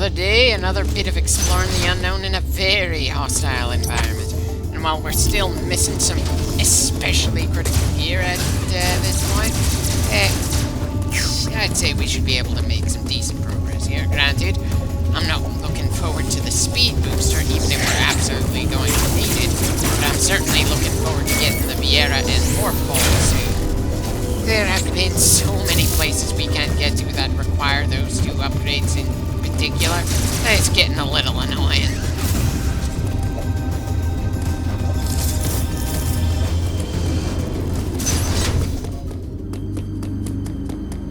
Another day, another bit of exploring the unknown in a very hostile environment. And while we're still missing some especially critical gear at this point, I'd say we should be able to make some decent progress here. Granted, I'm not looking forward to the speed booster, even if we're absolutely going to need it, but I'm certainly looking forward to getting the Viera and Warp Ball soon. There have been so many places we can't get to that require those two upgrades in particular, that it's getting a little annoying.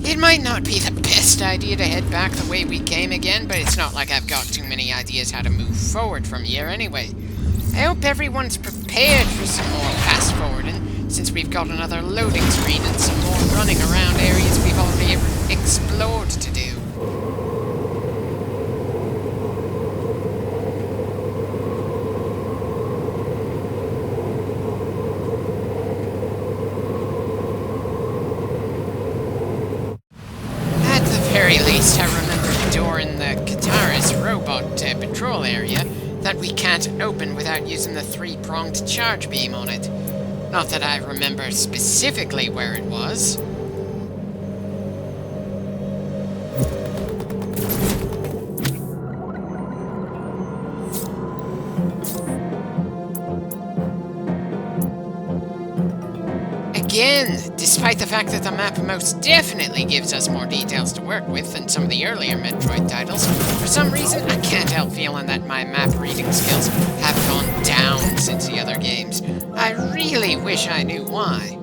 It might not be the best idea to head back the way we came again, but it's not like I've got too many ideas how to move forward from here anyway. I hope everyone's prepared for some more fast-forwarding, since we've got another loading screen and some more running around areas we've already explored to do. At the very least, I remember the door in the Kataris robot patrol area that we can't open without using the three-pronged charge beam on it. Not that I remember specifically where it was. Again, despite the fact that the map most definitely gives us more details to work with than some of the earlier Metroid titles, for some reason I can't help feeling that my map reading skills have gone down since the other games. I really wish I knew why.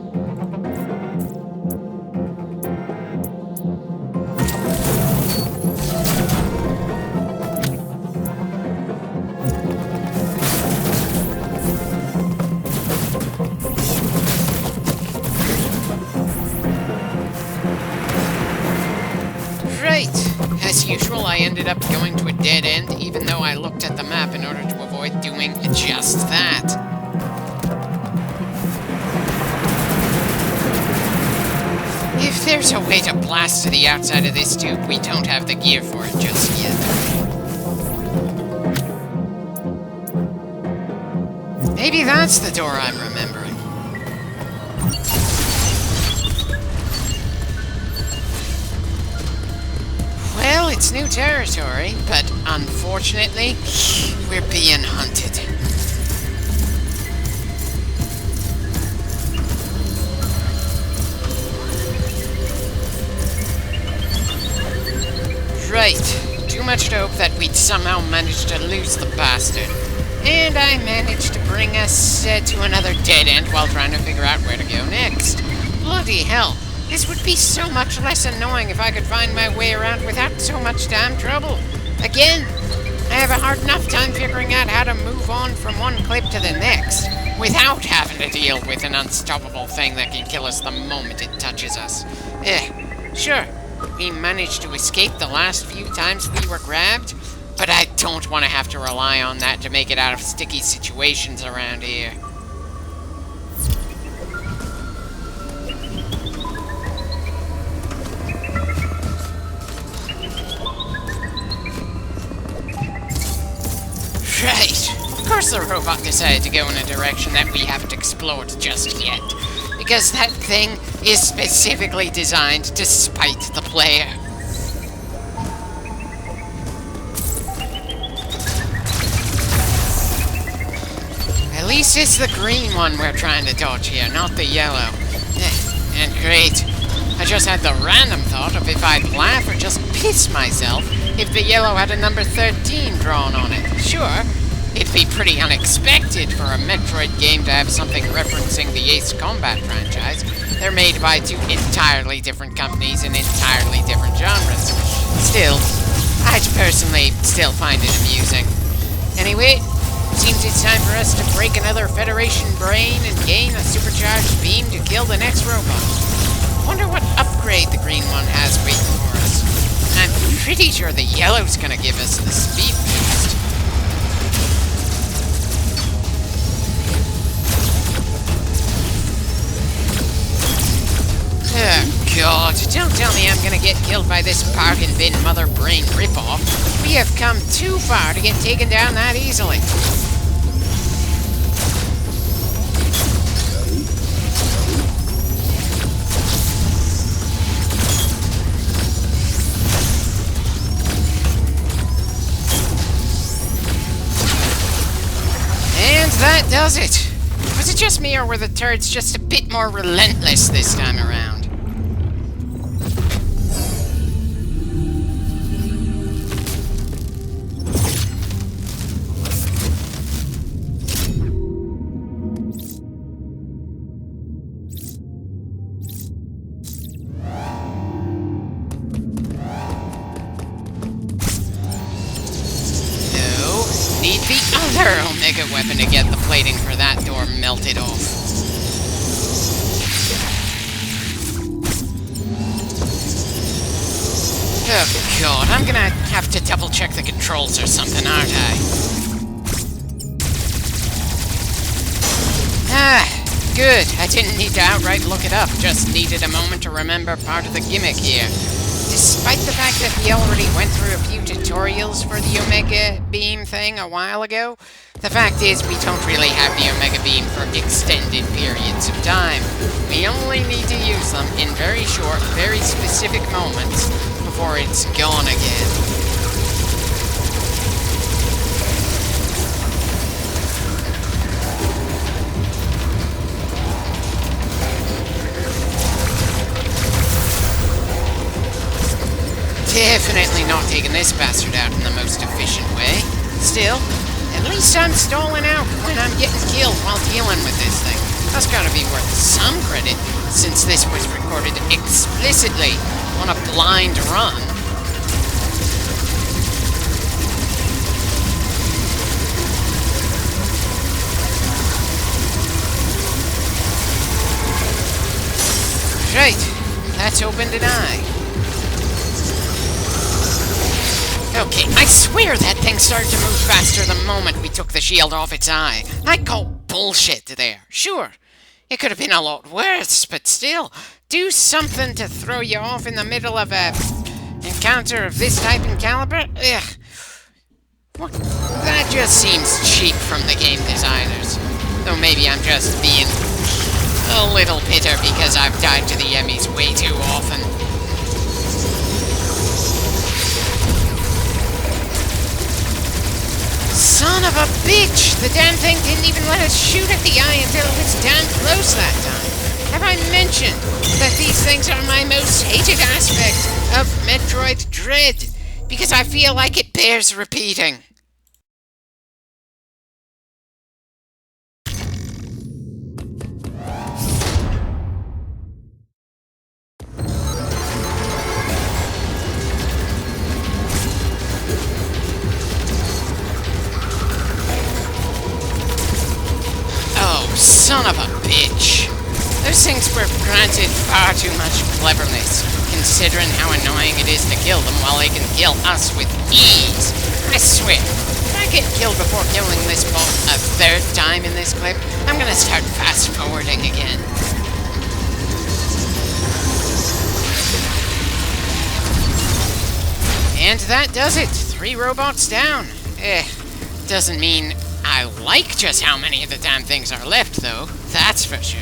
As usual, I ended up going to a dead end, even though I looked at the map in order to avoid doing just that. If there's a way to blast to the outside of this tube, we don't have the gear for it just yet. Maybe that's the door I'm remembering. Well, it's new territory, but unfortunately, we're being hunted. Right. Too much to hope that we'd somehow manage to lose the bastard. And I managed to bring us to another dead end while trying to figure out where to go next. Bloody hell. This would be so much less annoying if I could find my way around without so much damn trouble. Again, I have a hard enough time figuring out how to move on from one clip to the next, without having to deal with an unstoppable thing that can kill us the moment it touches us. Sure, we managed to escape the last few times we were grabbed, but I don't want to have to rely on that to make it out of sticky situations around here. Right. Of course the robot decided to go in a direction that we haven't explored just yet. Because that thing is specifically designed to spite the player. At least it's the green one we're trying to dodge here, not the yellow. And great. I just had the random thought of if I'd laugh or just piss myself if the yellow had a number 13 drawn on it. Sure, it'd be pretty unexpected for a Metroid game to have something referencing the Ace Combat franchise. They're made by two entirely different companies in entirely different genres. Still, I'd personally still find it amusing. Anyway, seems it's time for us to break another Federation brain and gain a supercharged beam to kill the next robot. Wonder what upgrade the green one has waiting for us. I'm pretty sure the yellow's gonna give us the speed boost. Oh God, don't tell me I'm gonna get killed by this bargain bin mother brain ripoff. We have come too far to get taken down that easily. And that does it. Was it just me, or were the turds just a bit more relentless this time around? Need the other Omega weapon to get the plating for that door melted off. Oh god, I'm gonna have to double check the controls or something, aren't I? Ah, good. I didn't need to outright look it up, just needed a moment to remember part of the gimmick here. Despite the fact that we already went through a few tutorials for the Omega Beam thing a while ago, the fact is we don't really have the Omega Beam for extended periods of time. We only need to use them in very short, very specific moments before it's gone again. Definitely not taking this bastard out in the most efficient way. Still, at least I'm stalling out when I'm getting killed while dealing with this thing. That's gotta be worth some credit, since this was recorded explicitly on a blind run. Right, that's opened an eye. Okay, I swear that thing started to move faster the moment we took the shield off its eye. I call bullshit there. Sure, it could have been a lot worse, but still, do something to throw you off in the middle of a encounter of this type and caliber? Ugh. What? That just seems cheap from the game designers. Though maybe I'm just being a little bitter because I've died to the Emmys way too often. Son of a bitch! The damn thing didn't even let us shoot at the eye until it was damn close that time. Have I mentioned that these things are my most hated aspect of Metroid Dread? Because I feel like it bears repeating. Son of a bitch. Those things were granted far too much cleverness, considering how annoying it is to kill them while they can kill us with ease. I swear, if I get killed before killing this boss a third time in this clip, I'm gonna start fast-forwarding again. And that does it. 3 robots down. Doesn't mean I like just how many of the damn things are left, though. That's for sure.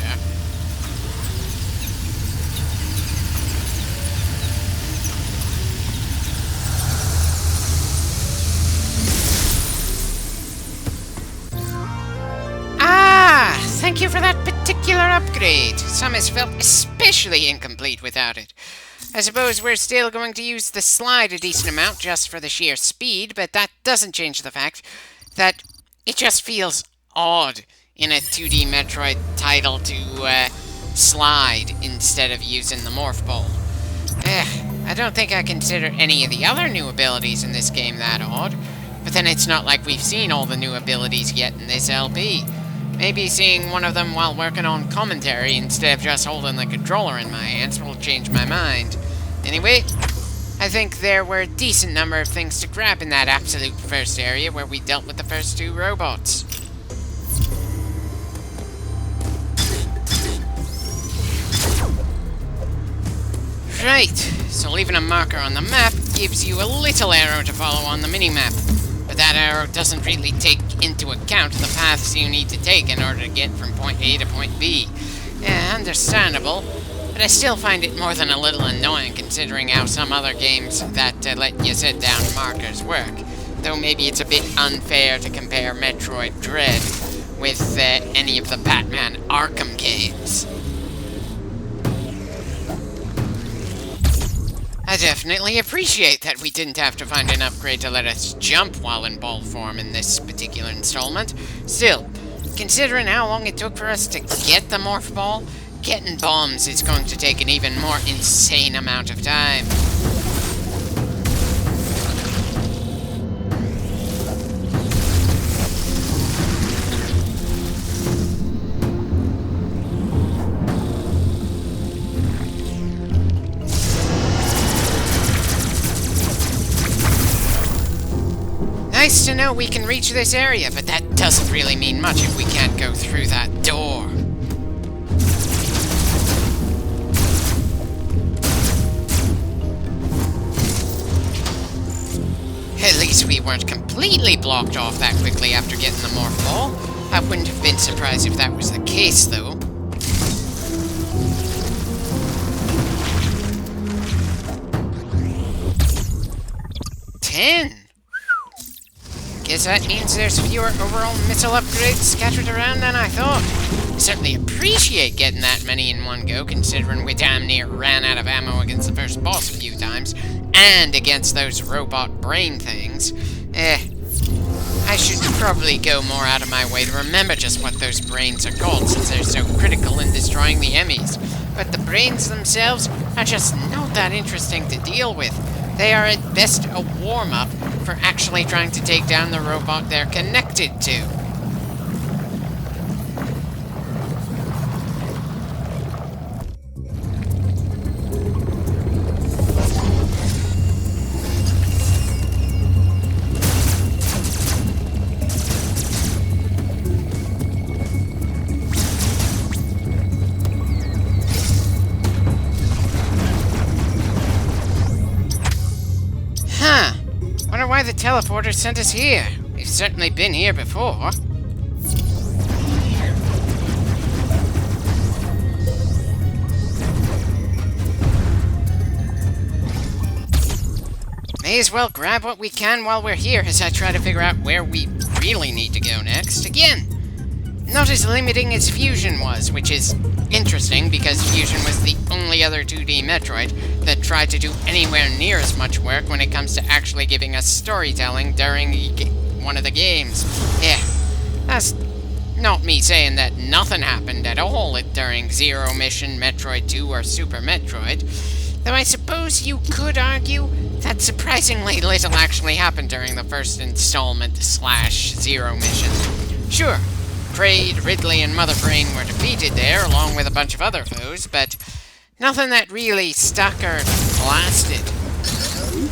Ah! Thank you for that particular upgrade. Some has felt especially incomplete without it. I suppose we're still going to use the slide a decent amount just for the sheer speed, but that doesn't change the fact that it just feels odd in a 2D Metroid title to slide instead of using the Morph Ball. I don't think I consider any of the other new abilities in this game that odd, but then it's not like we've seen all the new abilities yet in this LP. Maybe seeing one of them while working on commentary instead of just holding the controller in my hands will change my mind. Anyway, I think there were a decent number of things to grab in that absolute first area where we dealt with the first 2 robots. Right, so leaving a marker on the map gives you a little arrow to follow on the mini-map. But that arrow doesn't really take into account the paths you need to take in order to get from point A to point B. Yeah, understandable, but I still find it more than a little annoying considering how some other games that let you set down markers work. Though maybe it's a bit unfair to compare Metroid Dread with any of the Batman Arkham games. I definitely appreciate that we didn't have to find an upgrade to let us jump while in ball form in this particular installment. Still, considering how long it took for us to get the morph ball, getting bombs is going to take an even more insane amount of time. Nice to know we can reach this area, but that doesn't really mean much if we can't go through that door. At least we weren't completely blocked off that quickly after getting the morph ball. I wouldn't have been surprised if that was the case, though. Guess that means there's fewer overall missile upgrades scattered around than I thought. I certainly appreciate getting that many in one go, considering we damn near ran out of ammo against the first boss a few times, and against those robot brain things. I should probably go more out of my way to remember just what those brains are called, since they're so critical in destroying the enemies. But the brains themselves are just not that interesting to deal with. They are at best a warm-up for actually trying to take down the robot they're connected to. Wonder why the teleporter sent us here. We've certainly been here before. May as well grab what we can while we're here as I try to figure out where we really need to go next. Again, not as limiting as Fusion was, which is interesting because Fusion was the only other 2D Metroid that tried to do anywhere near as much work when it comes to actually giving us storytelling during one of the games. Yeah, that's not me saying that nothing happened at all during Zero Mission, Metroid 2, or Super Metroid, though I suppose you could argue that surprisingly little actually happened during the first installment / Zero Mission. Sure, Kraid, Ridley, and Mother Brain were defeated there, along with a bunch of other foes, but nothing that really stuck or lasted.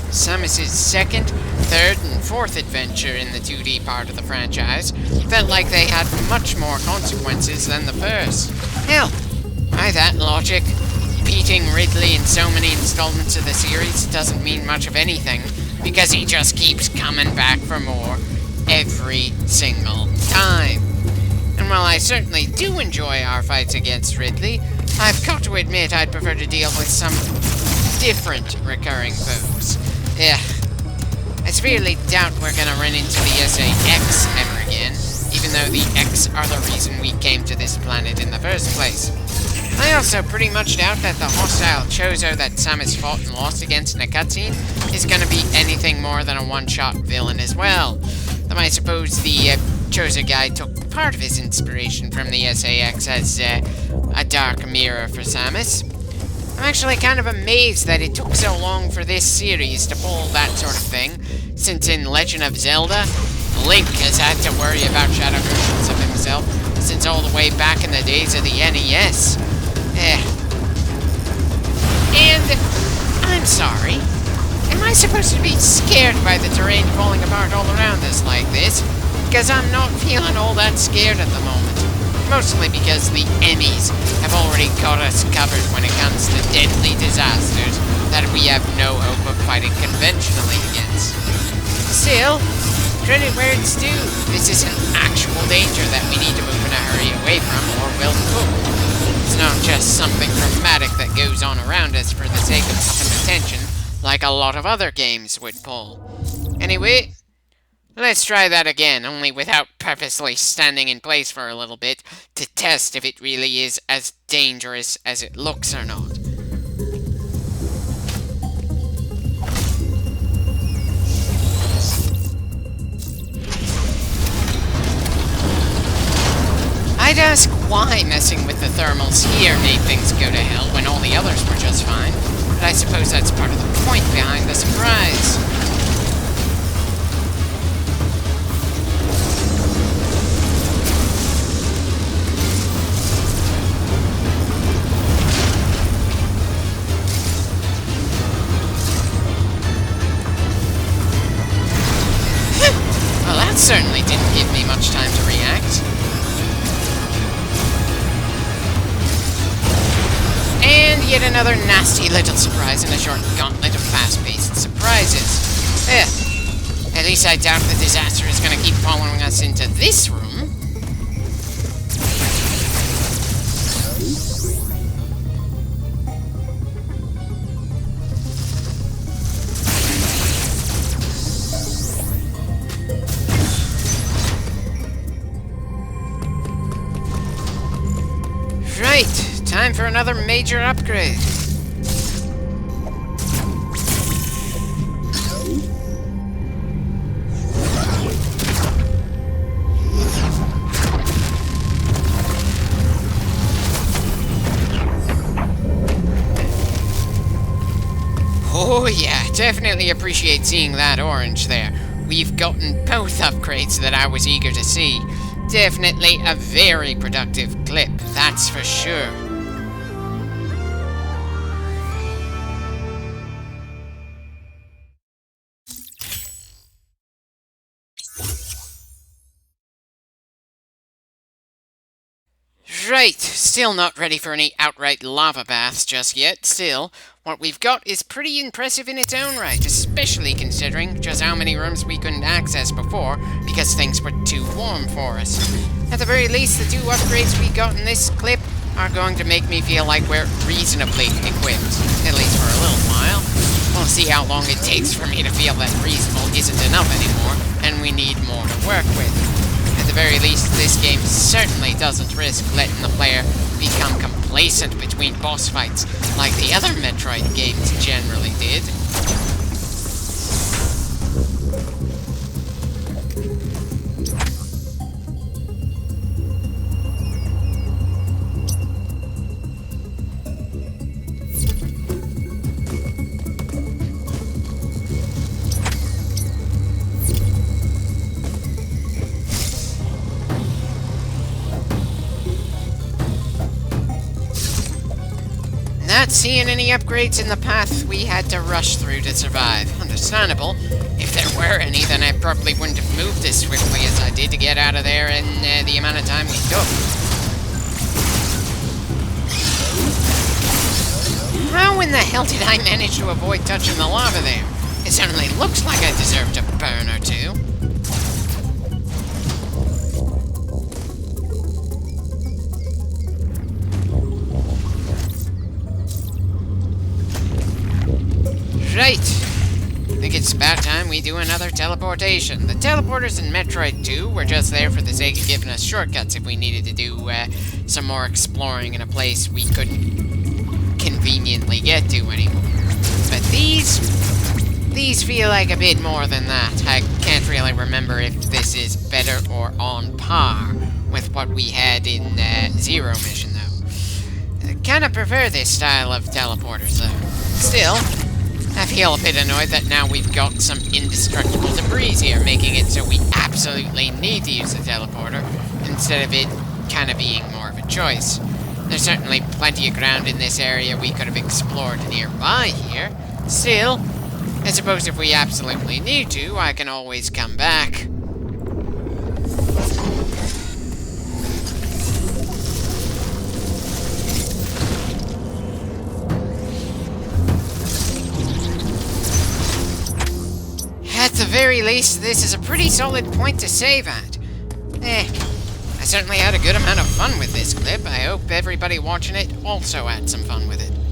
Samus's second, third, and fourth adventure in the 2D part of the franchise felt like they had much more consequences than the first. Hell, by that logic, beating Ridley in so many installments of the series doesn't mean much of anything, because he just keeps coming back for more every single time. And while I certainly do enjoy our fights against Ridley, I've got to admit I'd prefer to deal with some different recurring foes. Yeah, I severely doubt we're gonna run into the SA-X ever again, even though the X are the reason we came to this planet in the first place. I also pretty much doubt that the hostile Chozo that Samus fought and lost against in a cutscene is gonna be anything more than a one-shot villain as well. Though I suppose the Chozo guy took part of his inspiration from the SA-X as a dark mirror for Samus. I'm actually kind of amazed that it took so long for this series to pull that sort of thing, since in Legend of Zelda, Link has had to worry about shadow versions of himself since all the way back in the days of the NES. And I'm sorry. Am I supposed to be scared by the terrain falling apart all around us like this? Because I'm not feeling all that scared at the moment. Mostly because the Emmys have already got us covered when it comes to deadly disasters that we have no hope of fighting conventionally against. Still, credit where it's due. This is an actual danger that we need to move in a hurry away from, or we'll cook. It's not just something dramatic that goes on around us for the sake of puffing attention, like a lot of other games would pull. Anyway, let's try that again, only without purposely standing in place for a little bit to test if it really is as dangerous as it looks or not. I'd ask why messing with the thermals here made things go to hell when all the others were just fine, but I suppose that's part of the point behind the surprise. Well, that certainly didn't give me much time to react. And yet another nasty little surprise in a short gauntlet of fast-paced surprises. At least I doubt the disaster is going to keep following us into this room. Right. Time for another major upgrade. Oh yeah, definitely appreciate seeing that orange there. We've gotten both upgrades that I was eager to see. Definitely a very productive clip, that's for sure. Right, still not ready for any outright lava baths just yet. Still, what we've got is pretty impressive in its own right, especially considering just how many rooms we couldn't access before because things were too warm for us. At the very least, the 2 upgrades we got in this clip are going to make me feel like we're reasonably equipped, at least for a little while. We'll see how long it takes for me to feel that reasonable isn't enough anymore, and we need more to work with. At the very least, this game certainly doesn't risk letting the player become complacent between boss fights like the other Metroid games generally did. Not seeing any upgrades in the path we had to rush through to survive. Understandable. If there were any, then I probably wouldn't have moved as swiftly as I did to get out of there in the amount of time we took. How in the hell did I manage to avoid touching the lava there? It certainly looks like I deserved a burn or two. Right. I think it's about time we do another teleportation. The teleporters in Metroid 2 were just there for the sake of giving us shortcuts if we needed to do some more exploring in a place we couldn't conveniently get to anymore. But these feel like a bit more than that. I can't really remember if this is better or on par with what we had in Zero Mission, though. I kind of prefer this style of teleporters, though. Still, I feel a bit annoyed that now we've got some indestructible debris here, making it so we absolutely need to use the teleporter, instead of it kind of being more of a choice. There's certainly plenty of ground in this area we could have explored nearby here. Still, I suppose if we absolutely need to, I can always come back. At the very least, this is a pretty solid point to save at. I certainly had a good amount of fun with this clip. I hope everybody watching it also had some fun with it.